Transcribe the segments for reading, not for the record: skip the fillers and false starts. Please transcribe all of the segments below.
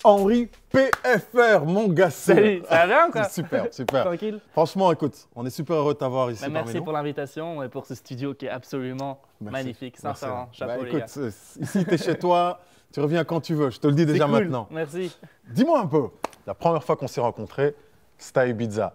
Henri PFR, mon gars. Salut, ça va bien quoi? Super, super. Tranquille. Franchement, écoute, on est super heureux de t'avoir ici. Merci pour l'invitation et pour ce studio qui est absolument magnifique. Sincèrement, chapeau les gars. Ici, tu es chez toi, tu reviens quand tu veux, je te le dis déjà cool. maintenant. Merci. Dis-moi un peu, la première fois qu'on s'est rencontrés, c'était à Ibiza.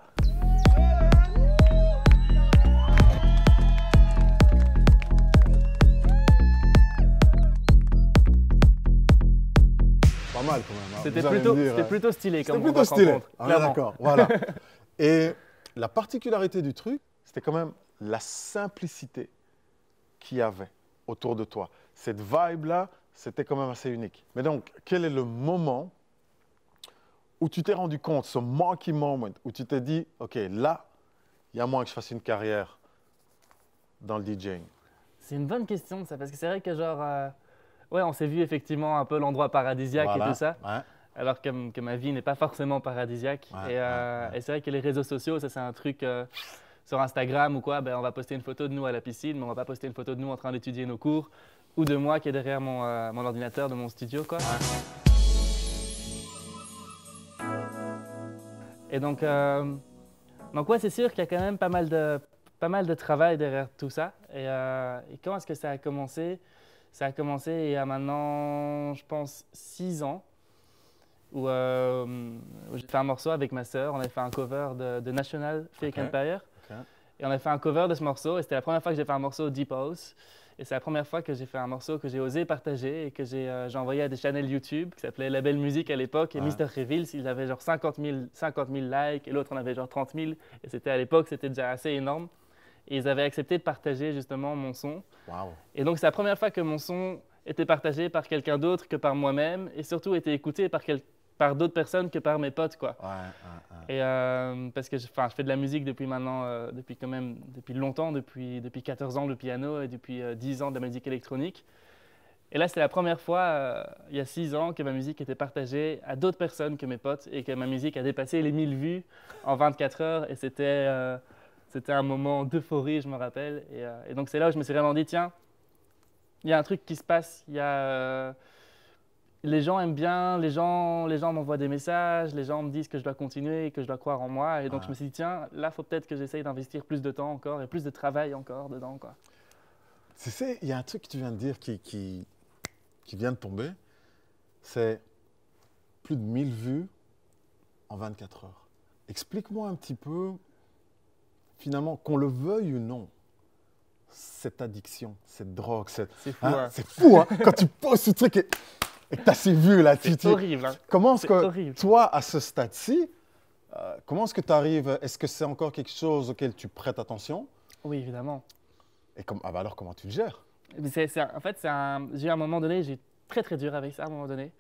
Pas mal quand même. Hein. C'était plutôt stylé comme C'était plutôt stylé. Ah, d'accord, voilà. Et la particularité du truc, c'était quand même la simplicité qu'il y avait autour de toi. Cette vibe-là, c'était quand même assez unique. Mais donc, quel est le moment où tu t'es rendu compte, ce marquee moment, où tu t'es dit, OK, là, il y a moyen que je fasse une carrière dans le DJing? C'est une bonne question, ça, parce que c'est vrai que genre, ouais, on s'est vu effectivement un peu l'endroit paradisiaque et tout ça, alors que ma vie n'est pas forcément paradisiaque. Et c'est vrai que les réseaux sociaux, ça c'est un truc, sur Instagram ou quoi, ben, on va poster une photo de nous à la piscine, mais on va pas poster une photo de nous en train d'étudier nos cours, ou de moi qui est derrière mon ordinateur de mon studio, quoi. Et donc ouais, c'est sûr qu'il y a quand même pas mal de travail derrière tout ça. Et quand est-ce que ça a commencé? Ça a commencé il y a maintenant, je pense, 6 ans, où j'ai fait un morceau avec ma sœur. On avait fait un cover de National Fake Empire. Et on a fait un cover de ce morceau. Et c'était la première fois que j'ai fait un morceau Deep House. Et c'est la première fois que j'ai fait un morceau que j'ai osé partager et que j'ai envoyé à des channels YouTube qui s'appelaient La Belle Musique à l'époque. Et Mr. Reveals, il avait genre 50 000 likes et l'autre en avait genre 30 000. Et c'était à l'époque, c'était déjà assez énorme. Et ils avaient accepté de partager justement mon son. Wow. Et donc c'est la première fois que mon son était partagé par quelqu'un d'autre que par moi-même et surtout était écouté par d'autres personnes que par mes potes, quoi. Et parce que je fais de la musique depuis maintenant, depuis longtemps, depuis 14 ans le piano et depuis 10 ans de la musique électronique. Et là, c'était la première fois, il y a 6 ans, que ma musique était partagée à d'autres personnes que mes potes et que ma musique a dépassé les 1000 vues en 24 heures. Et c'était un moment d'euphorie, je me rappelle. Et donc, c'est là où je me suis vraiment dit, tiens, il y a un truc qui se passe. Les gens aiment bien, les gens m'envoient des messages, les gens me disent que je dois continuer et que je dois croire en moi. Et donc, je me suis dit, tiens, là, il faut peut-être que j'essaye d'investir plus de temps encore et plus de travail encore dedans, quoi. Tu sais, il y a un truc que tu viens de dire qui vient de tomber. C'est plus de 1000 vues en 24 heures. Explique-moi un petit peu, finalement, qu'on le veuille ou non, cette addiction, cette drogue, c'est fou, hein. C'est fou, hein. Quand tu poses ce truc et que tu as ces vues là, c'est horrible. Hein. Comment est-ce que toi, à ce stade-ci, comment est-ce que tu arrives? Est-ce que c'est encore quelque chose auquel tu prêtes attention? Oui, évidemment. Et alors, comment tu le gères? En fait, j'ai eu un moment donné, j'ai très dur avec ça à un moment donné,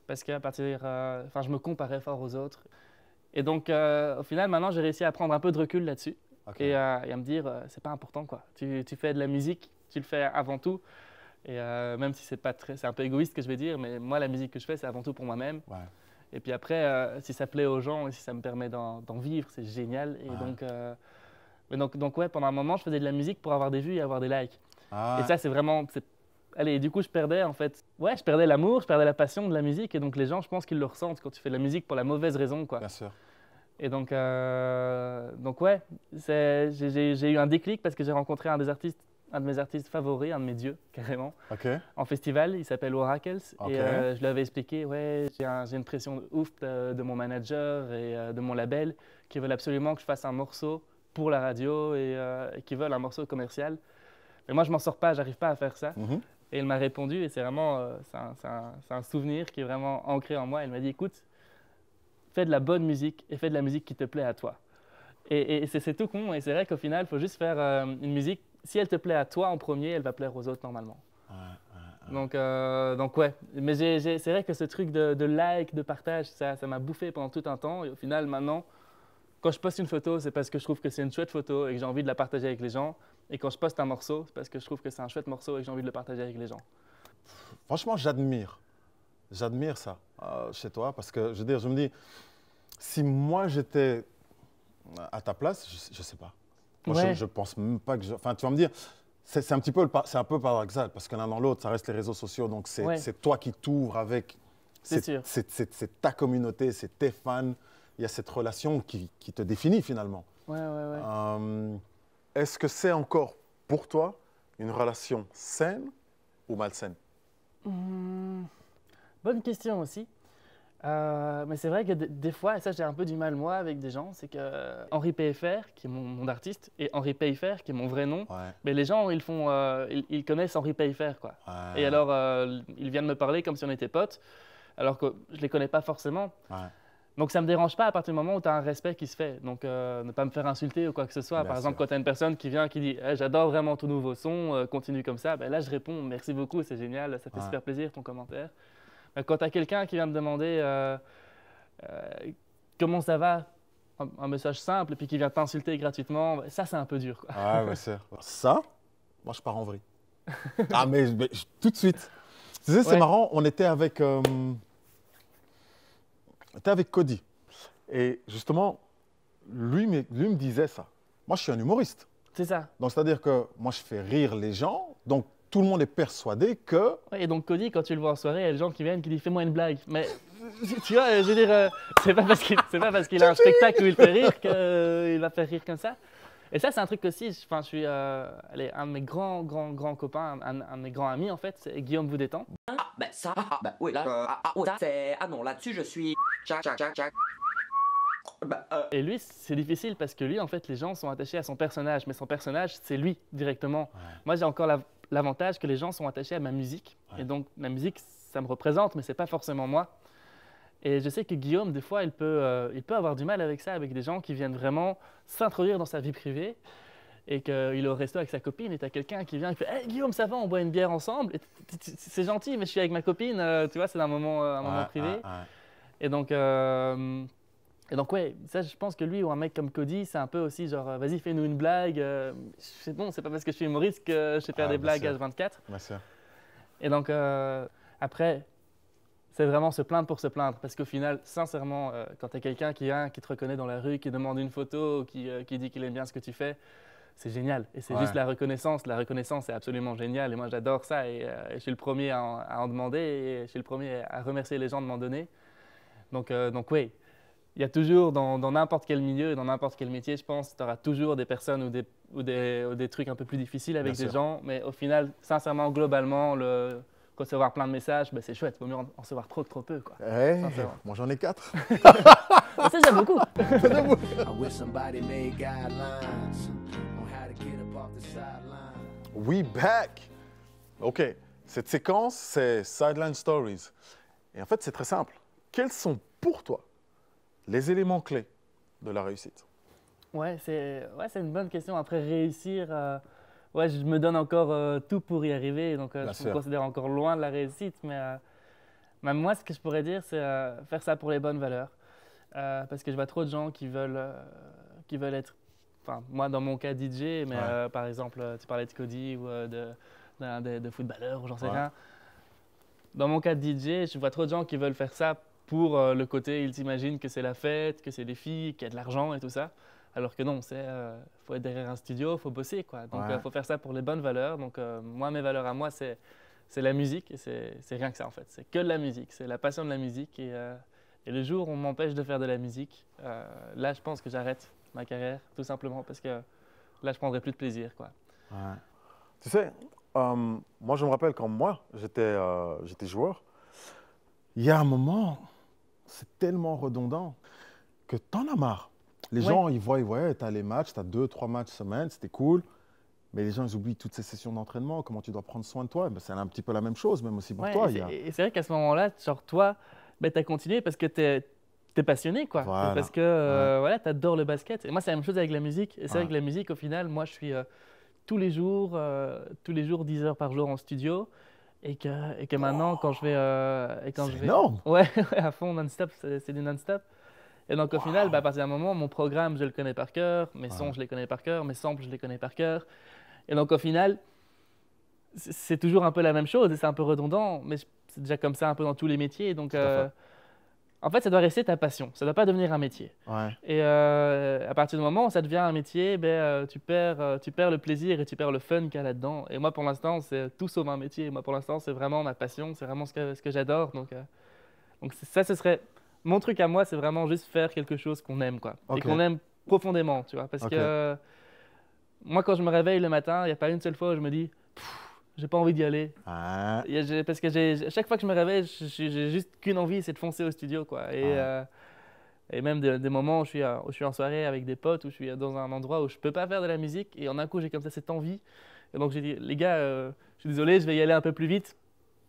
parce qu'à partir, je me comparais fort aux autres. Et donc, au final, maintenant, j'ai réussi à prendre un peu de recul là-dessus et à me dire, c'est pas important, quoi. Tu fais de la musique, tu le fais avant tout. Et même si c'est un peu égoïste que je vais dire, mais moi, la musique que je fais, c'est avant tout pour moi-même. Et puis après, si ça plaît aux gens et si ça me permet d'en vivre, c'est génial. Et donc, ouais, pendant un moment, je faisais de la musique pour avoir des vues et avoir des likes. Et ça, c'est vraiment... Allez, du coup, je perdais en fait... Ouais, je perdais l'amour, je perdais la passion de la musique. Et donc, les gens, je pense qu'ils le ressentent quand tu fais de la musique pour la mauvaise raison, quoi. Bien sûr. Et donc ouais, j'ai eu un déclic parce que j'ai rencontré un de mes artistes favoris, un de mes dieux, carrément, en festival. Il s'appelle Oracles. Et je lui avais expliqué, ouais, j'ai une pression de ouf de mon manager et de mon label qui veulent absolument que je fasse un morceau pour la radio et qui veulent un morceau commercial. Mais moi, je m'en sors pas, j'arrive pas à faire ça. Et il m'a répondu, et c'est vraiment c'est un souvenir qui est vraiment ancré en moi. Il m'a dit, écoute, fais de la bonne musique et fais de la musique qui te plaît à toi. Et c'est tout con, et c'est vrai qu'au final, il faut juste faire une musique, si elle te plaît à toi en premier, elle va plaire aux autres normalement. Donc ouais, mais c'est vrai que ce truc de like, de partage, ça m'a bouffé pendant tout un temps, et au final, maintenant, quand je poste une photo, c'est parce que je trouve que c'est une chouette photo et que j'ai envie de la partager avec les gens. Et quand je poste un morceau, c'est parce que je trouve que c'est un chouette morceau et que j'ai envie de le partager avec les gens. Franchement, j'admire j'admire ça chez toi parce que, je veux dire, je me dis, si moi j'étais à ta place, je ne sais pas. Moi, je pense même pas que Enfin, tu vas me dire, c'est un peu paradoxal parce que l'un dans l'autre, ça reste les réseaux sociaux. Donc, c'est toi qui t'ouvres avec... C'est ta communauté, c'est tes fans. Il y a cette relation qui te définit finalement. Est-ce que c'est encore pour toi une relation saine ou malsaine? Bonne question aussi. Mais c'est vrai que des fois, et ça j'ai un peu du mal moi avec des gens, c'est que Henri PFR, qui est mon nom d'artiste, et Henri Payfer, qui est mon vrai nom, mais les gens ils connaissent Henri Payfer, quoi. Et alors ils viennent me parler comme si on était potes, alors que je les connais pas forcément. Donc ça me dérange pas à partir du moment où tu as un respect qui se fait. Donc ne pas me faire insulter ou quoi que ce soit. Par exemple, quand tu as une personne qui vient qui dit hey, j'adore vraiment ton nouveau son, continue comme ça, ben là je réponds merci beaucoup, c'est génial, ça fait super plaisir ton commentaire. Mais quand tu as quelqu'un qui vient me demander comment ça va, un message simple, et puis qui vient t'insulter gratuitement, ben, ça c'est un peu dur, quoi. Ça, moi je pars en vrille. Mais tout de suite. Tu sais, c'est marrant, on était avec Cody. Et justement, lui me disait ça. Moi, je suis un humoriste. C'est ça. Donc, c'est-à-dire que moi, je fais rire les gens. Donc, tout le monde est persuadé que... Et donc, Cody, quand tu le vois en soirée, il y a des gens qui viennent qui disent « fais-moi une blague ». Mais tu vois, je veux dire, c'est pas parce qu'il a un spectacle où il fait rire qu'il va faire rire comme ça. Et ça, c'est un truc aussi, je suis un de mes grands copains, un de mes grands amis, en fait, c'est Guillaume Boudétan. Oui, là, non, là-dessus, je suis... Et lui, c'est difficile parce que lui, en fait, les gens sont attachés à son personnage, mais son personnage, c'est lui, directement. Moi, j'ai encore l'avantage que les gens sont attachés à ma musique. Et donc, ma musique, ça me représente, mais c'est pas forcément moi. Et je sais que Guillaume, des fois, il peut avoir du mal avec ça, avec des gens qui viennent vraiment s'introduire dans sa vie privée et qu'il est au resto avec sa copine et tu as quelqu'un qui vient et qui fait hey, « Guillaume, ça va, on boit une bière ensemble ?» C'est gentil, mais je suis avec ma copine, tu vois, c'est un moment privé. Et donc, ouais, ça, je pense que lui ou un mec comme Cody, c'est un peu aussi genre « Vas-y, fais-nous une blague. » C'est bon, c'est pas parce que je suis humoriste que je sais faire des blagues H24. Et donc, après... C'est vraiment se plaindre pour se plaindre. Parce qu'au final, sincèrement, quand tu as quelqu'un qui te reconnaît dans la rue, qui demande une photo, qui dit qu'il aime bien ce que tu fais, c'est génial. Et c'est juste la reconnaissance. La reconnaissance, c'est absolument génial. Et moi, j'adore ça. Et je suis le premier à en demander. Et je suis le premier à remercier les gens de m'en donner. Donc oui, il y a toujours, dans n'importe quel milieu, dans n'importe quel métier, je pense, tu auras toujours des personnes ou des trucs un peu plus difficiles avec des gens. Mais au final, sincèrement, globalement, recevoir plein de messages, ben c'est chouette, il vaut mieux en recevoir trop que trop peu, quoi. Moi j'en ai 4. Ça j'aime beaucoup. We back. OK, cette séquence, c'est Sideline Stories. Et en fait, c'est très simple. Quels sont pour toi les éléments clés de la réussite? C'est une bonne question. Après réussir... je me donne encore tout pour y arriver, donc je me considère encore loin de la réussite, mais moi, ce que je pourrais dire, c'est faire ça pour les bonnes valeurs. Parce que je vois trop de gens qui veulent être, enfin, moi, dans mon cas, DJ, mais par exemple, tu parlais de Cody ou de footballeur ou j'en sais rien. Dans mon cas de DJ, je vois trop de gens qui veulent faire ça pour le côté, ils s'imaginent que c'est la fête, que c'est des filles, qu'il y a de l'argent et tout ça. Alors que non, faut être derrière un studio, faut bosser, quoi. Donc, faut faire ça pour les bonnes valeurs. Donc, moi, mes valeurs à moi, c'est la musique et c'est rien que ça, en fait. C'est que de la musique, c'est la passion de la musique. Et le jour où on m'empêche de faire de la musique, là, je pense que j'arrête ma carrière, tout simplement, parce que là, je prendrai plus de plaisir, quoi. Tu sais, moi, je me rappelle quand j'étais joueur, il y a un moment, c'est tellement redondant que t'en as marre. Les gens, ils voient, tu as les matchs, tu as 2-3 matchs semaine, c'était cool. Mais les gens, ils oublient toutes ces sessions d'entraînement, comment tu dois prendre soin de toi. Ben, c'est un petit peu la même chose, même aussi pour toi. Et c'est vrai qu'à ce moment-là, genre toi, tu as continué parce que tu es passionné, quoi. Parce que tu adores le basket. Et moi, c'est la même chose avec la musique. Et c'est vrai que la musique, au final, moi, je suis tous les jours, 10 heures par jour en studio. Et que maintenant, quand je vais... c'est énorme! Ouais, à fond, non-stop, c'est du non-stop. Et donc, au final, à partir d'un moment, mon programme, je le connais par cœur, mes sons, je les connais par cœur, mes samples, je les connais par cœur. Et donc, au final, c'est toujours un peu la même chose et c'est un peu redondant, mais c'est déjà comme ça un peu dans tous les métiers. Donc, en fait, ça doit rester ta passion. Ça ne doit pas devenir un métier. Ouais. Et à partir du moment où ça devient un métier, tu perds le plaisir et tu perds le fun qu'il y a là-dedans. Et moi, pour l'instant, c'est tout sauf un métier. Moi, pour l'instant, c'est vraiment ma passion. C'est vraiment ce que j'adore. Donc ça, ce serait… Mon truc à moi, c'est vraiment juste faire quelque chose qu'on aime, quoi. Et qu'on aime profondément, tu vois. Parce que moi, quand je me réveille le matin, il n'y a pas une seule fois où je me dis « j'ai pas envie d'y aller ». Parce que chaque fois que je me réveille, j'ai juste qu'une envie, c'est de foncer au studio, quoi. Et même des moments où je suis en soirée avec des potes, où je suis dans un endroit où je peux pas faire de la musique, et en un coup, j'ai comme ça cette envie. Et donc, j'ai dit « les gars, je suis désolé, je vais y aller un peu plus vite,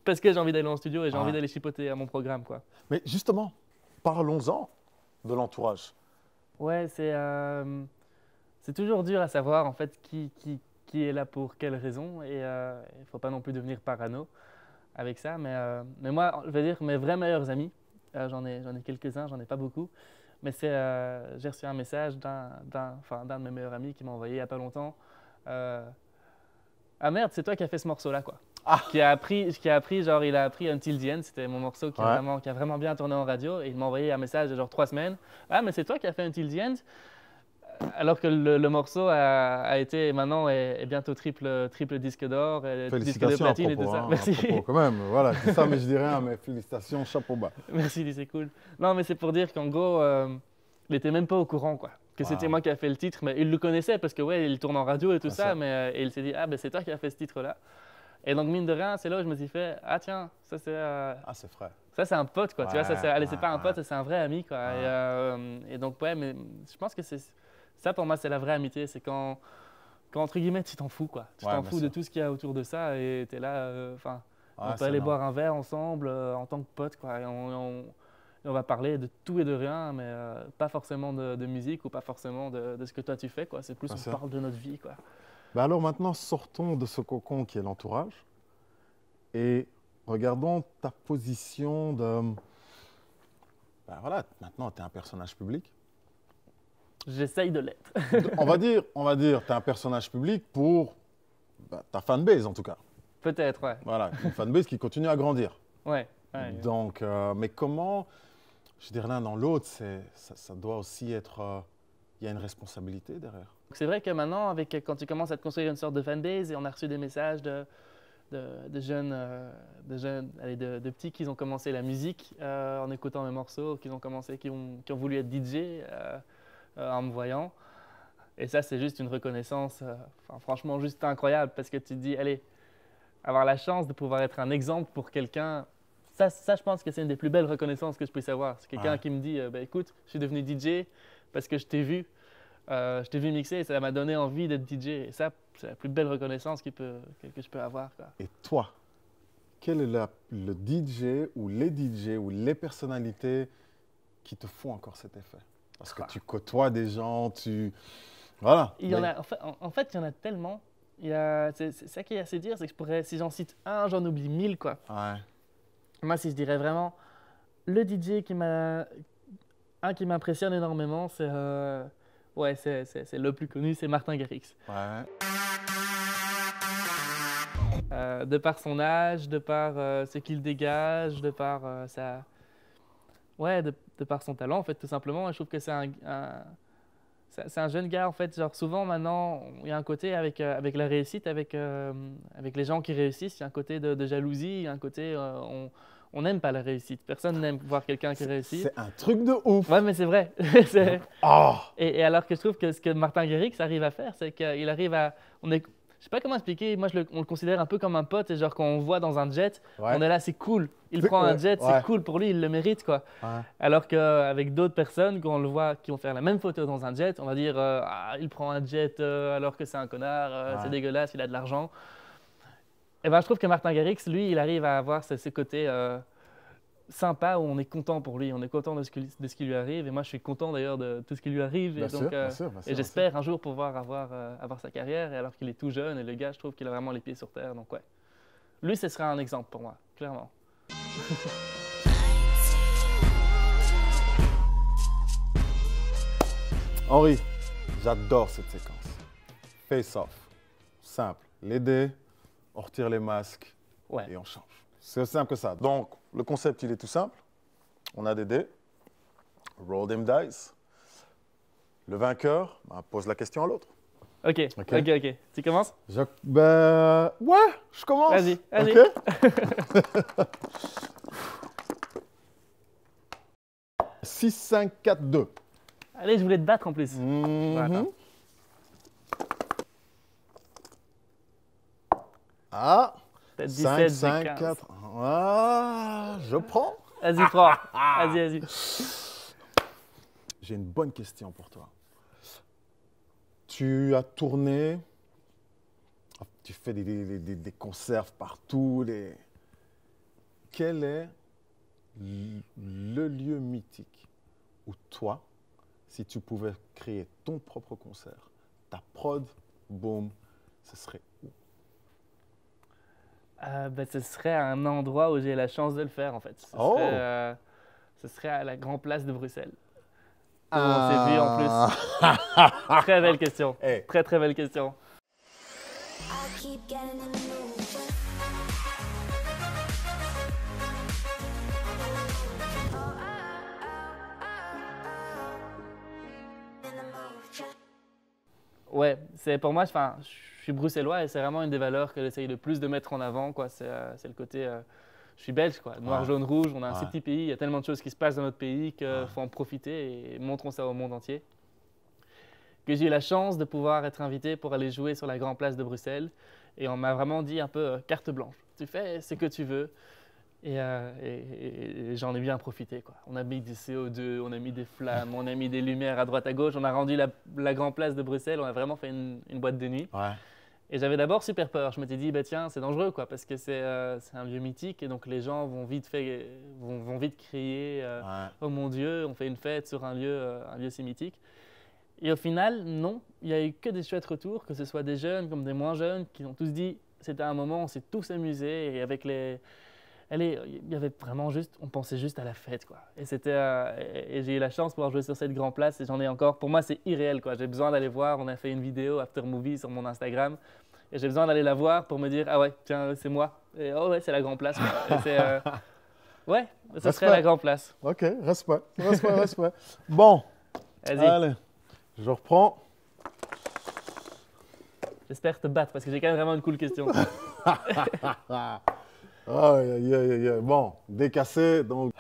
parce que j'ai envie d'aller en studio et j'ai envie d'aller chipoter à mon programme, quoi. » Mais justement, parlons-en de l'entourage. Ouais, c'est toujours dur à savoir, en fait, qui est là pour quelle raison. Et il ne faut pas non plus devenir parano avec ça. Mais moi, je veux dire, mes vrais meilleurs amis, j'en ai quelques-uns, j'en ai pas beaucoup. Mais j'ai reçu un message d'un de mes meilleurs amis qui m'a envoyé il n'y a pas longtemps. Ah merde, c'est toi qui as fait ce morceau-là, quoi. Il a appris Until the End, c'était mon morceau qui a vraiment bien tourné en radio. Et il m'a envoyé un message de genre 3 semaines. Ah, mais c'est toi qui as fait Until the End? Alors que le morceau a été maintenant est bientôt triple disque d'or, disque de platine et tout ça. Merci. Quand même, voilà, c'est ça, mais je dis rien, mais félicitations, chapeau bas. Merci, c'est cool. Non, mais c'est pour dire qu'en gros, il n'était même pas au courant, quoi. Que c'était moi qui a fait le titre, mais il le connaissait parce que il tourne en radio et tout ça, mais et il s'est dit ah ben c'est toi qui as fait ce titre-là. Et donc mine de rien, c'est là où je me suis fait ah tiens, ça c'est c'est frais. Ça c'est un pote, quoi. Tu vois, ça c'est pas un pote, c'est un vrai ami, quoi. Et donc mais je pense que c'est ça pour moi, c'est la vraie amitié, c'est quand entre guillemets tu t'en fous, quoi. Tu t'en fous de tout ce qu'il y a autour de ça et tu es là on peut aller boire un verre ensemble en tant que pote, quoi. Et on va parler de tout et de rien, mais pas forcément de musique ou pas forcément de ce que toi tu fais, quoi. C'est plus on parle de notre vie, quoi. Ben alors maintenant, sortons de ce cocon qui est l'entourage et regardons ta position de… Ben voilà, maintenant tu es un personnage public. J'essaye de l'être. on va dire, tu es un personnage public pour ta fanbase en tout cas. Peut-être, ouais. Voilà, une fanbase qui continue à grandir. Ouais. Donc, mais comment… Je dirais l'un dans l'autre, ça doit aussi être… Il y a une responsabilité derrière. C'est vrai que maintenant, quand tu commences à te construire une sorte de fanbase, et on a reçu des messages de jeunes, de petits qui ont commencé la musique en écoutant mes morceaux, qui ont voulu être DJ en me voyant. Et ça, c'est juste une reconnaissance, franchement, juste incroyable, parce que tu te dis, allez, avoir la chance de pouvoir être un exemple pour quelqu'un. Ça, je pense que c'est une des plus belles reconnaissances que je puisse avoir. C'est quelqu'un qui me dit écoute, je suis devenu DJ parce que je t'ai vu mixer et ça m'a donné envie d'être DJ. Et ça, c'est la plus belle reconnaissance que je peux avoir, quoi. Et toi, quel est le DJ ou les personnalités qui te font encore cet effet? Parce que tu côtoies des gens, voilà. Il y en a, en fait, il y en a tellement. C'est ça qui est assez dur, c'est que si j'en cite un, j'en oublie 1000, quoi. Ouais. Moi, si je dirais vraiment, le DJ qui m'impressionne énormément, c'est le plus connu, c'est Martin Garrix. Ouais. De par son âge, de par ce qu'il dégage, de par de par son talent, en fait, tout simplement. Et je trouve que c'est un jeune gars, en fait. Genre, souvent, maintenant, il y a un côté avec la réussite, avec les gens qui réussissent, il y a un côté de jalousie, il y a un côté… on n'aime pas la réussite. Personne n'aime voir quelqu'un qui réussit. C'est un truc de ouf. Ouais, mais c'est vrai. Et alors que je trouve que ce que Martin Garrix arrive à faire, c'est qu'il arrive à… Je sais pas comment expliquer, moi on le considère un peu comme un pote, et genre quand on voit dans un jet, on est là, c'est cool. Il prend un jet, c'est cool pour lui, il le mérite, quoi. Ouais. Alors qu'avec d'autres personnes, quand on le voit, qui vont faire la même photo dans un jet, on va dire il prend un jet alors que c'est un connard, c'est dégueulasse, il a de l'argent. Et ben, je trouve que Martin Garrix, lui, il arrive à avoir ce côté sympa où on est content pour lui, on est content de ce qui lui arrive. Et moi, je suis content d'ailleurs de tout ce qui lui arrive. Bien sûr, et j'espère un jour pouvoir avoir sa carrière, et alors qu'il est tout jeune. Et le gars, je trouve qu'il a vraiment les pieds sur terre. Donc ouais, lui, ce serait un exemple pour moi, clairement. Henri, j'adore cette séquence. Face off, simple, les dés. On retire les masques et on change. C'est aussi simple que ça. Donc, le concept, il est tout simple. On a des dés. Roll them dice. Le vainqueur pose la question à l'autre. Ok. Tu commences? Ouais, je commence. Vas-y. Okay. 6, 5, 4, 2. Allez, je voulais te battre en plus. Voilà. Ah, 5, 5, 4. Ah, je prends. Vas-y, prends. Vas-y. J'ai une bonne question pour toi. Tu as tourné, tu fais des concerts partout. Quel est le lieu mythique où toi, si tu pouvais créer ton propre concert, ta prod, boum, ce serait où? Ce serait un endroit où j'ai la chance de le faire en fait. Ce serait à la Grand Place de Bruxelles. On s'est vu en plus. Très belle question. Hey. Très belle question. Ouais, c'est pour moi, je suis bruxellois et c'est vraiment une des valeurs que j'essaye le plus de mettre en avant, quoi. C'est le côté, je suis belge, quoi. Noir, jaune, rouge, on a un si petit pays, il y a tellement de choses qui se passent dans notre pays qu'il faut en profiter et montrons ça au monde entier. Que j'ai eu la chance de pouvoir être invité pour aller jouer sur la Grand Place de Bruxelles et on m'a vraiment dit un peu carte blanche. Tu fais ce que tu veux. Et j'en ai bien profité, quoi. On a mis du CO2, on a mis des flammes, on a mis des lumières à droite à gauche, on a rendu la Grand Place de Bruxelles, on a vraiment fait une boîte de nuit. Ouais. Et j'avais d'abord super peur. Je m'étais dit, bah, tiens, c'est dangereux, quoi, parce que c'est un lieu mythique et donc les gens vont vite crier oh mon Dieu, on fait une fête sur un lieu si mythique. Et au final, non, il n'y a eu que des chouettes retours, que ce soit des jeunes comme des moins jeunes, qui ont tous dit, c'était un moment, on s'est tous amusés et avec les... il y avait vraiment on pensait juste à la fête, quoi. Et j'ai eu la chance de pouvoir jouer sur cette grande place et j'en ai encore. Pour moi, c'est irréel, quoi. J'ai besoin d'aller voir. On a fait une vidéo after movie sur mon Instagram et j'ai besoin d'aller la voir pour me dire ah ouais, tiens, c'est moi. Et oh ouais, c'est la grande place. Ouais, ça serait la grande place. Ok, respect. Bon, allez, je reprends. J'espère te battre parce que j'ai quand même vraiment une cool question. Bon, décassé, donc.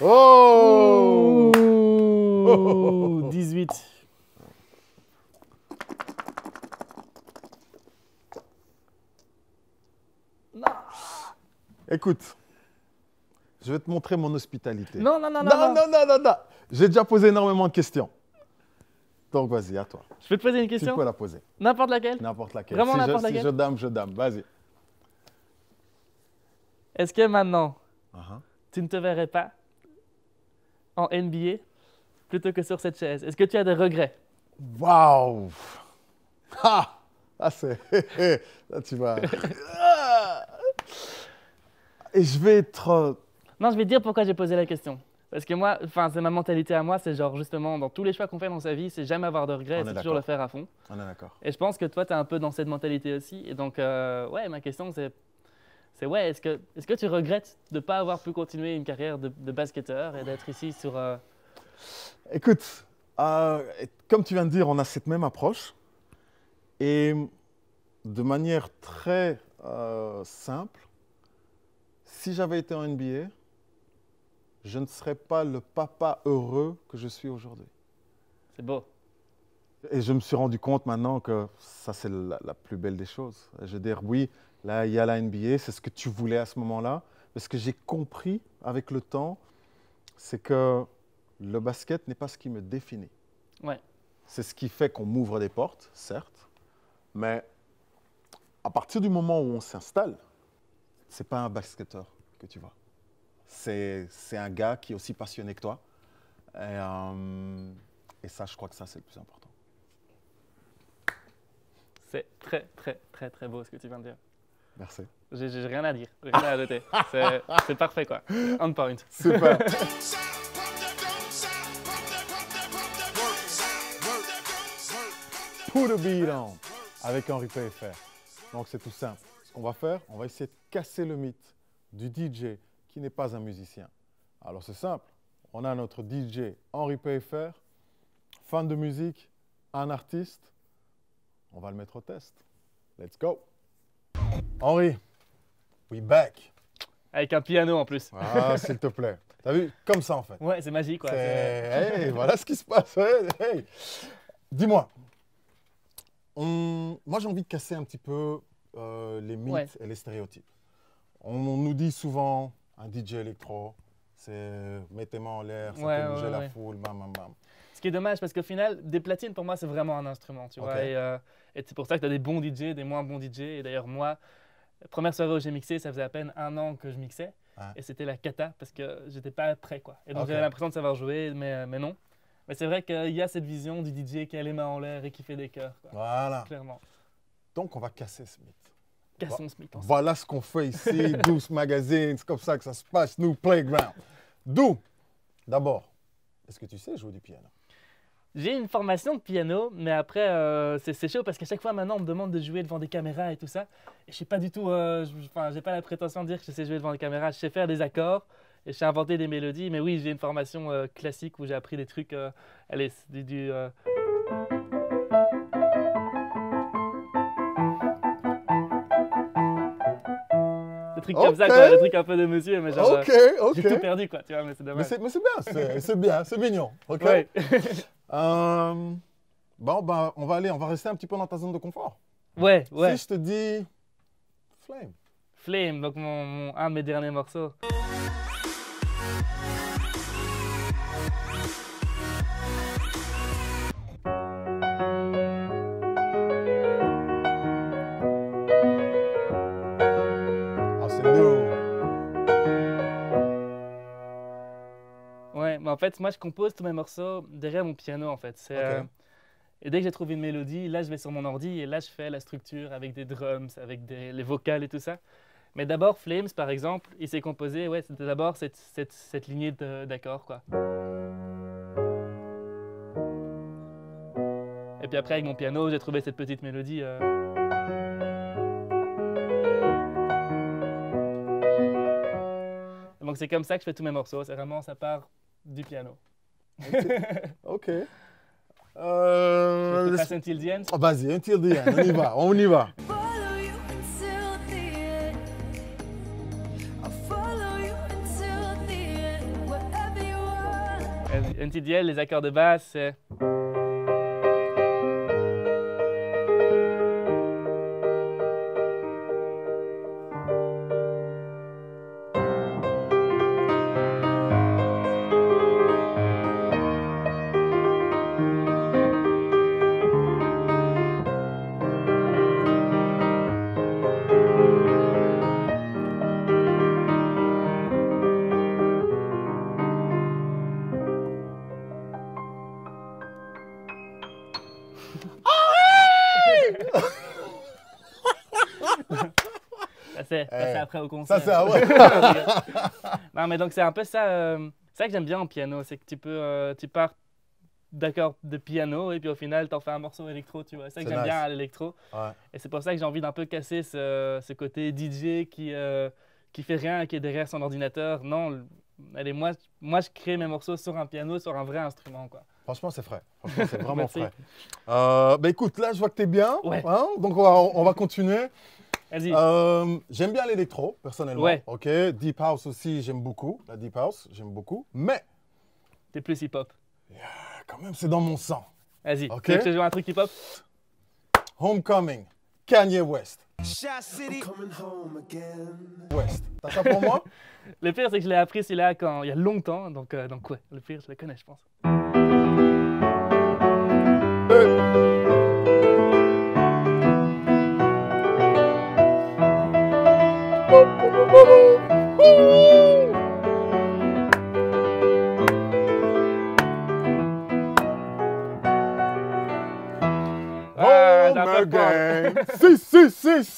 Oh! Ouh, 18. Non. Écoute, je vais te montrer mon hospitalité. Non. J'ai déjà posé énormément de questions. Donc, vas-y, à toi. Je peux te poser une question? Tu peux la poser. N'importe laquelle? N'importe laquelle. Vraiment n'importe laquelle? Si je dame, vas-y. Est-ce que maintenant, tu ne te verrais pas en NBA plutôt que sur cette chaise? Est-ce que tu as des regrets? Waouh! Ah! Ah, c'est... Là, tu vas... Et je vais être... Non, je vais te dire pourquoi j'ai posé la question. Parce que moi, c'est ma mentalité à moi, c'est genre justement, dans tous les choix qu'on fait dans sa vie, c'est jamais avoir de regrets, c'est toujours le faire à fond. On est d'accord. Et je pense que toi, tu es un peu dans cette mentalité aussi. Et donc, ouais, ma question, c'est ouais, est-ce que tu regrettes de ne pas avoir pu continuer une carrière de basketteur et d'être ici sur... Écoute, comme tu viens de dire, on a cette même approche. Et de manière très simple, si j'avais été en NBA, je ne serais pas le papa heureux que je suis aujourd'hui. C'est beau. Et je me suis rendu compte maintenant que ça, c'est la plus belle des choses. Je veux dire, oui, là, il y a la NBA, c'est ce que tu voulais à ce moment-là. Mais ce que j'ai compris avec le temps, c'est que le basket n'est pas ce qui me définit. Ouais. C'est ce qui fait qu'on m'ouvre des portes, certes. Mais à partir du moment où on s'installe, ce n'est pas un basketteur que tu vois. C'est un gars qui est aussi passionné que toi. Et ça, je crois que ça, c'est le plus important. C'est très beau ce que tu viens de dire. Merci. J'ai rien à dire, j'ai rien à ajouter. C'est parfait, quoi. On point. Super. Put a beat on. avec Henri PFR. Donc c'est tout simple. Ce qu'on va faire, on va essayer de casser le mythe du DJ qui n'est pas un musicien. Alors c'est simple. On a notre DJ Henri PFR, fan de musique, un artiste. On va le mettre au test. Let's go. Henri, we back. Avec un piano en plus. Ah, s'il te plaît. T'as vu? Comme ça, en fait. Ouais, c'est magique, quoi. Hey, voilà ce qui se passe. Hey. Dis-moi, moi j'ai envie de casser un petit peu les mythes et les stéréotypes. On nous dit souvent, un DJ électro, c'est mets tes mains en l'air, ça fait bouger la foule, bam, bam, bam. Ce qui est dommage, parce qu'au final, des platines, pour moi, c'est vraiment un instrument, tu vois. Et c'est pour ça que tu as des bons DJ, des moins bons DJ. Et d'ailleurs, moi, la première soirée où j'ai mixé, ça faisait à peine 1 an que je mixais. Et c'était la cata, parce que j'étais pas prêt, quoi. Et donc, j'avais l'impression de savoir jouer, mais non. Mais c'est vrai qu'il y a cette vision du DJ qui a les mains en l'air et qui fait des chœurs, quoi. Voilà. Clairement. Donc, on va casser ce mythe. Cassons ce mythe. Voilà ce qu'on fait ici, Douce Magazine, c'est comme ça que ça se passe, nous, Playground. D'où, d'abord, est-ce que tu sais jouer du piano? J'ai une formation de piano, mais après, c'est chaud parce qu'à chaque fois, maintenant, on me demande de jouer devant des caméras et tout ça. Et je suis pas du tout, j'ai pas la prétention de dire que je sais jouer devant des caméras. Je sais faire des accords et je sais inventer des mélodies. Mais oui, j'ai une formation classique où j'ai appris des trucs, allez, des trucs comme ça, quoi, des trucs un peu de monsieur, mais genre, j'ai tout perdu, quoi, tu vois, mais c'est dommage. Mais c'est bien, c'est bien, c'est mignon, ok? Ouais. Bon, bah, on va rester un petit peu dans ta zone de confort. Ouais. Si je te dis Flame. Flame, donc un de mes derniers morceaux. Ouais, mais en fait, moi, je compose tous mes morceaux derrière mon piano, en fait. Et dès que j'ai trouvé une mélodie, là, je vais sur mon ordi et là, je fais la structure avec des drums, avec les vocales et tout ça. Mais d'abord, Flames, par exemple, il s'est composé, c'était d'abord cette lignée d'accords, quoi. Et puis après, avec mon piano, j'ai trouvé cette petite mélodie. Donc c'est comme ça que je fais tous mes morceaux. C'est vraiment, ça part du piano. Ok. Je passe Until the End. Oh, vas-y, Until the End, on y va. Until the End, les accords de basse, c'est... C'est après au concert. Ça, c'est après. Non, mais donc c'est un peu ça, c'est ça que j'aime bien en piano, c'est que tu pars d'accords de piano et puis au final, tu en fais un morceau électro, tu vois. C'est ça que j'aime bien à l'électro. Ouais. Et c'est pour ça que j'ai envie d'un peu casser ce côté DJ qui fait rien et qui est derrière son ordinateur. Non, allez, moi, je crée mes morceaux sur un piano, sur un vrai instrument, quoi. Franchement, c'est frais. Franchement, c'est vraiment frais. Bah écoute, là, je vois que tu es bien. Ouais. Hein, donc, on va continuer. Vas-y. J'aime bien l'électro, personnellement. Ouais. Ok. Deep House aussi, j'aime beaucoup. La Deep House, j'aime beaucoup. Mais... T'es plus hip-hop. Yeah, quand même, c'est dans mon sang. Vas-y. Okay. Tu veux que je joue un truc hip-hop? Homecoming, Kanye West. West. T'as ça pour moi? Le pire, c'est que je l'ai appris celui-là il y a longtemps. Donc ouais, le pire, je le connais, je pense.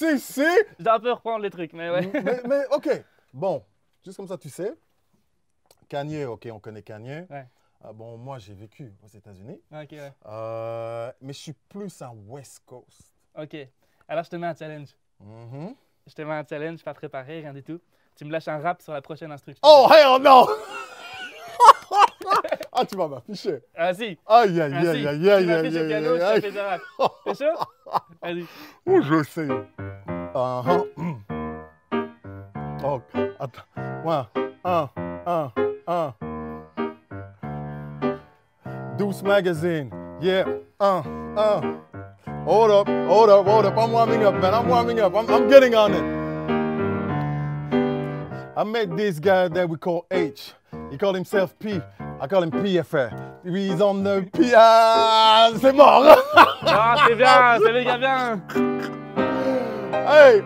Si. Je dois un peu reprendre les trucs, mais ouais. Mais ok, bon, juste comme ça, tu sais. Kanye, ok, on connaît Kanye. Ouais. Bon, moi, j'ai vécu aux États-Unis. Ok, ouais. Mais je suis plus un West Coast Ok. Alors, je te mets un challenge. Je te mets un challenge, pas préparé, rien du tout. Tu me lâches un rap sur la prochaine instruction. Oh, hell no! Ah, tu vas m'afficher. Ah, si. Aïe, aïe, aïe, aïe, aïe, aïe, Tu m'affiches au piano, aïe, je aïe. te fais un rap. T'es chaud? Vas-y. Oh, je sais. Oh, attends. 1. Deuce Magazine. Yeah. Hold up. I'm warming up, man. I'm getting on it. I met this guy that we call H. He called himself P. I call him PFR. He's on the P. Ah, c'est mort. Ah, c'est bien, c'est méga bien. Hey,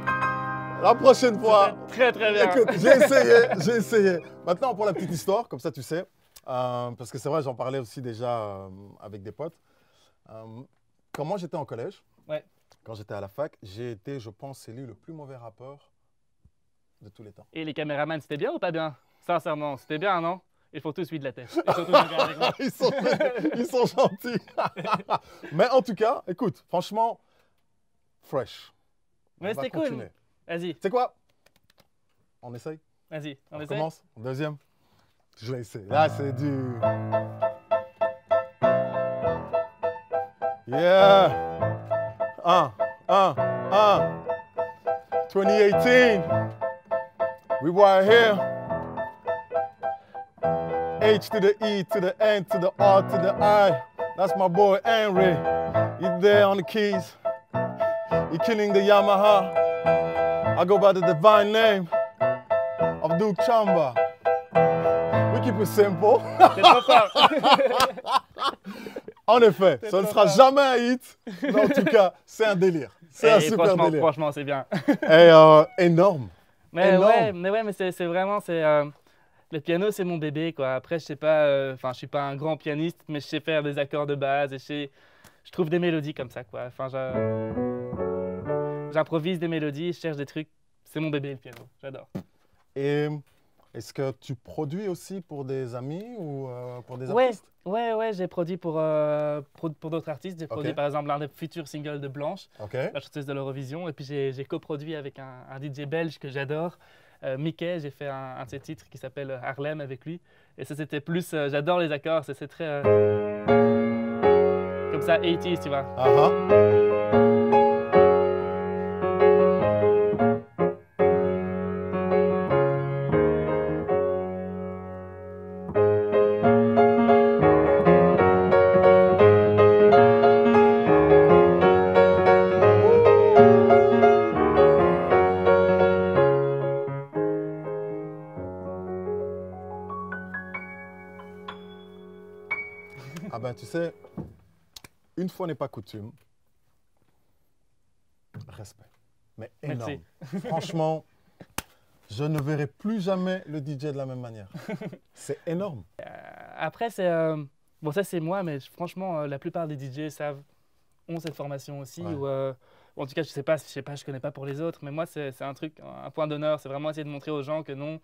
la prochaine fois. Très, très bien. Écoute, j'ai essayé. Maintenant, pour la petite histoire, comme ça tu sais, parce que c'est vrai, j'en parlais aussi déjà avec des potes. Quand moi j'étais en collège, quand j'étais à la fac, j'ai été, je pense, élu le plus mauvais rappeur de tous les temps. Et les caméramans, c'était bien ou pas bien? Sincèrement, c'était bien, non? Ils font tous huit de la tête. Ils sont tous d'accord avec moi. Ils sont gentils. Mais en tout cas, écoute, franchement, fresh. Mais c'était cool. Vas-y. C'est quoi? On essaye? Vas-y, on essaye. Commence. Deuxième. Je vais essayer. Là, c'est du... Yeah. 2018. We were here. H to the E to the N to the R to the I. That's my boy Henry. He's there on the keys. He's killing the Yamaha. I go by the divine name of Duke Chamba. We keep it simple. C'est trop fort. En effet, ça ne sera jamais un hit, mais en tout cas, c'est un délire. C'est un super délire. Franchement, c'est bien. Et énorme. Mais c'est vraiment, le piano, c'est mon bébé, quoi. Après, je sais pas, je suis pas un grand pianiste, mais je sais faire des accords de base et je trouve des mélodies comme ça, quoi. Enfin, j'improvise des mélodies, je cherche des trucs. C'est mon bébé, le piano. J'adore. Et est-ce que tu produis aussi pour des amis ou pour des artistes? Ouais, j'ai produit pour d'autres artistes. J'ai produit par exemple l'un des futurs singles de Blanche, la chanteuse de l'Eurovision. Et puis j'ai coproduit avec un DJ belge que j'adore, Mickey. J'ai fait un de ses titres qui s'appelle Harlem avec lui. Et ça, c'était plus, j'adore les accords, c'est très comme ça, 80s, tu vois. Ah ben tu sais, une fois n'est pas coutume, respect, mais énorme. Merci. Franchement, je ne verrai plus jamais le DJ de la même manière. C'est énorme. Après, bon ça c'est moi, mais franchement, la plupart des DJ ont cette formation aussi. Ou, en tout cas, je connais pas pour les autres, mais moi c'est un truc, un point d'honneur, c'est vraiment essayer de montrer aux gens que non,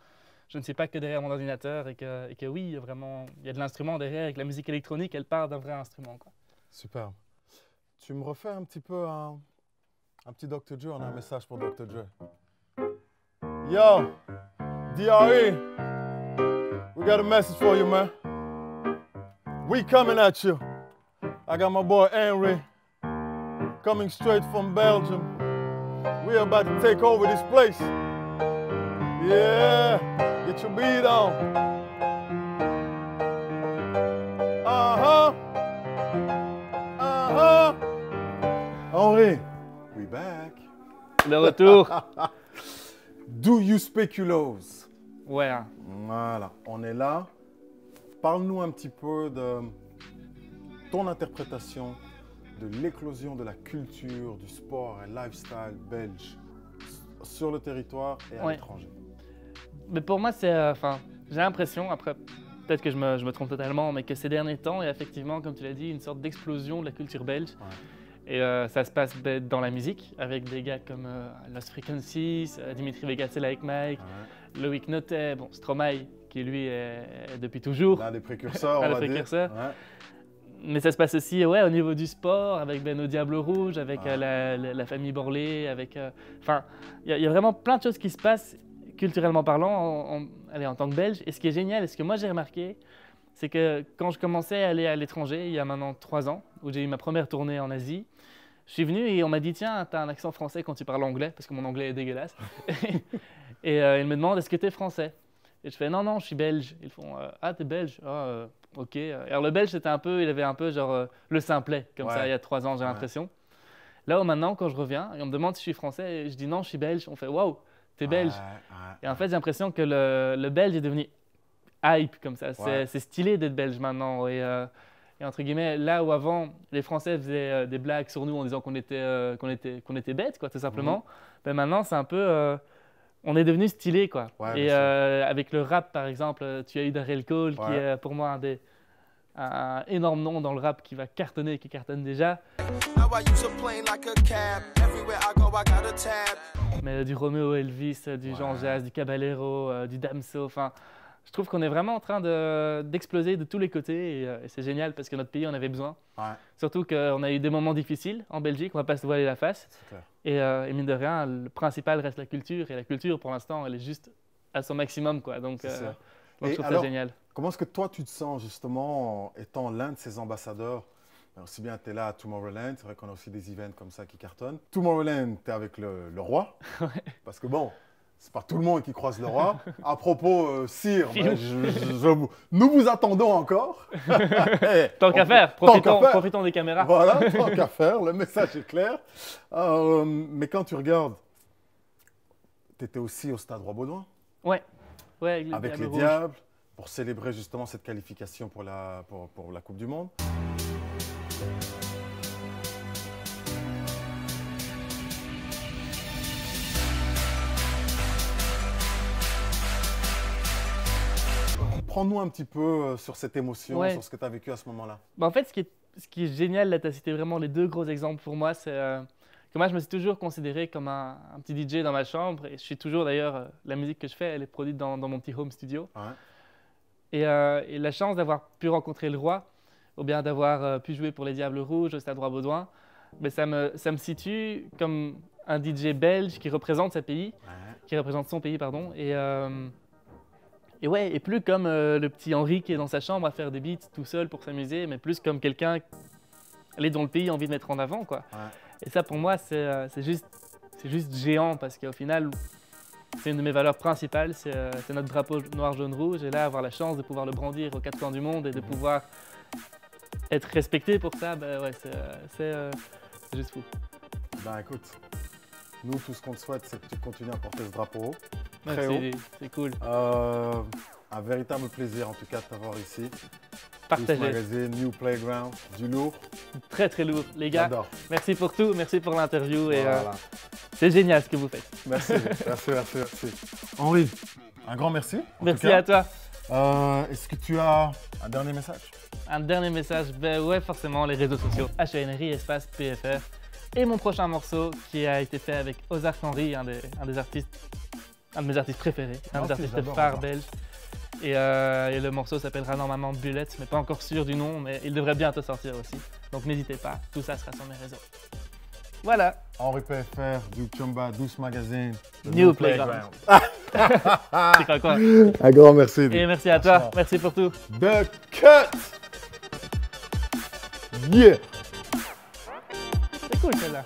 je ne suis pas que derrière mon ordinateur et que oui, il y a de l'instrument derrière et que la musique électronique, elle part d'un vrai instrument, quoi. Super. Tu me refais un petit peu un petit Dr. Dre, on a un message pour Dr. Dre. Yo, DRE, we got a message for you, man. We coming at you. I got my boy Henry, coming straight from Belgium. We're about to take over this place. Yeah, get your beat on. Henry, we back. Le retour. Do you speculoos? Ouais. Voilà, on est là. Parle-nous un petit peu de ton interprétation de l'éclosion de la culture, du sport et lifestyle belge sur le territoire et à l'étranger. Mais pour moi, c'est, j'ai l'impression, après, peut-être que je me trompe totalement, mais que ces derniers temps, il y a effectivement, comme tu l'as dit, une sorte d'explosion de la culture belge. Et ça se passe dans la musique, avec des gars comme Lost Frequencies, Dimitri Vegas et Like Mike, Loïc Notet, bon, Stromae, qui lui est depuis toujours. L'un des précurseurs, on va dire. Mais ça se passe aussi ouais, au niveau du sport, avec nos Diables Rouges, avec la famille Borlée, avec... Enfin, il y a vraiment plein de choses qui se passent, culturellement parlant, en tant que Belge. Et ce qui est génial, et ce que moi j'ai remarqué, c'est que quand je commençais à aller à l'étranger, il y a maintenant 3 ans, où j'ai eu ma première tournée en Asie, je suis venu et on m'a dit « Tiens, t'as un accent français quand tu parles anglais », parce que mon anglais est dégueulasse. Et ils me demandent « Est-ce que t'es français ?» Et je fais « Non, non, je suis belge ». Ils font « Ah, t'es belge ? Ah, ok ». Alors le belge, c'était un peu, il avait un peu genre le simplet, comme ça, il y a 3 ans, j'ai l'impression. Là où maintenant, quand je reviens, et on me demande si je suis français, et je dis « Non, je suis belge », on fait « Waouh, t'es belge ». Et en fait, j'ai l'impression que le belge est devenu hype, comme ça. C'est stylé d'être belge maintenant. Et entre guillemets, là où avant, les Français faisaient des blagues sur nous en disant qu'on était bêtes, quoi, tout simplement, ben maintenant, c'est un peu... on est devenu stylé, quoi. Et avec le rap, par exemple, tu as eu Darrell Cole, qui est pour moi un énorme nom dans le rap qui va cartonner, qui cartonne déjà. Mais du Romeo Elvis, du Jean Jazz, du Caballero, du Damso, enfin... Je trouve qu'on est vraiment en train d'exploser de tous les côtés et c'est génial parce que notre pays en avait besoin. Surtout qu'on a eu des moments difficiles en Belgique, on ne va pas se voiler la face. Et mine de rien, le principal reste la culture. Et la culture, pour l'instant, elle est juste à son maximum, quoi. Donc je trouve ça génial. Comment est-ce que toi, tu te sens justement étant l'un de ces ambassadeurs? Aussi bien tu es là à Tomorrowland, c'est vrai qu'on a aussi des events comme ça qui cartonnent. Tomorrowland, tu es avec le roi, parce que bon... C'est pas tout le monde qui croise le roi. À propos, sire, nous vous attendons encore. Tant qu'à faire, profitons des caméras. Voilà, tant qu'à faire, le message est clair. Mais quand tu regardes, tu étais aussi au Stade Roi-Baudouin. Ouais, avec les Diables, pour célébrer justement cette qualification pour la Coupe du Monde. Prends-nous un petit peu sur cette émotion, sur ce que tu as vécu à ce moment-là. En fait, ce qui est génial, là, tu as cité vraiment les 2 gros exemples pour moi. C'est que moi, je me suis toujours considéré comme un petit DJ dans ma chambre. Et je suis toujours, d'ailleurs, la musique que je fais, elle est produite dans mon petit home studio. Et la chance d'avoir pu rencontrer le roi, ou bien d'avoir pu jouer pour les Diables Rouges au Stade Roi-Baudouin, ben, ça me situe comme un DJ belge qui représente son pays, pardon. Et plus comme le petit Henri qui est dans sa chambre à faire des beats tout seul pour s'amuser, mais plus comme quelqu'un dont le pays a envie de mettre en avant, quoi. Et ça, pour moi, c'est juste géant parce qu'au final, c'est une de mes valeurs principales, c'est notre drapeau noir, jaune, rouge. Et là, avoir la chance de pouvoir le brandir aux 4 coins du monde et de pouvoir être respecté pour ça, ben ouais, c'est juste fou. Ben écoute, nous, tout ce qu'on te souhaite, c'est que tu continues à porter ce drapeau. C'est cool. Un véritable plaisir en tout cas de t'avoir ici. Partagé. Magazine, New Playground, du lourd. Très très lourd. Les gars, merci pour tout, merci pour l'interview et c'est génial ce que vous faites. Merci. Henri, un grand merci. Merci à toi. Est-ce que tu as un dernier message? Un dernier message, ben ouais, forcément, les réseaux sociaux. HNRI, espace PFR. Et mon prochain morceau qui a été fait avec Ozark Henry, un de mes artistes préférés, un des artistes phares belges. Et le morceau s'appellera normalement Bullet, mais pas encore sûr du nom, mais il devrait bientôt sortir aussi. Donc n'hésitez pas, tout ça sera sur mes réseaux. Voilà. Henri PFR, du Chumba, Douce Magazine, New Playground. C'est quoi? Un grand merci. Et merci à toi, merci pour tout. The Cut! Yeah! C'est cool celle-là.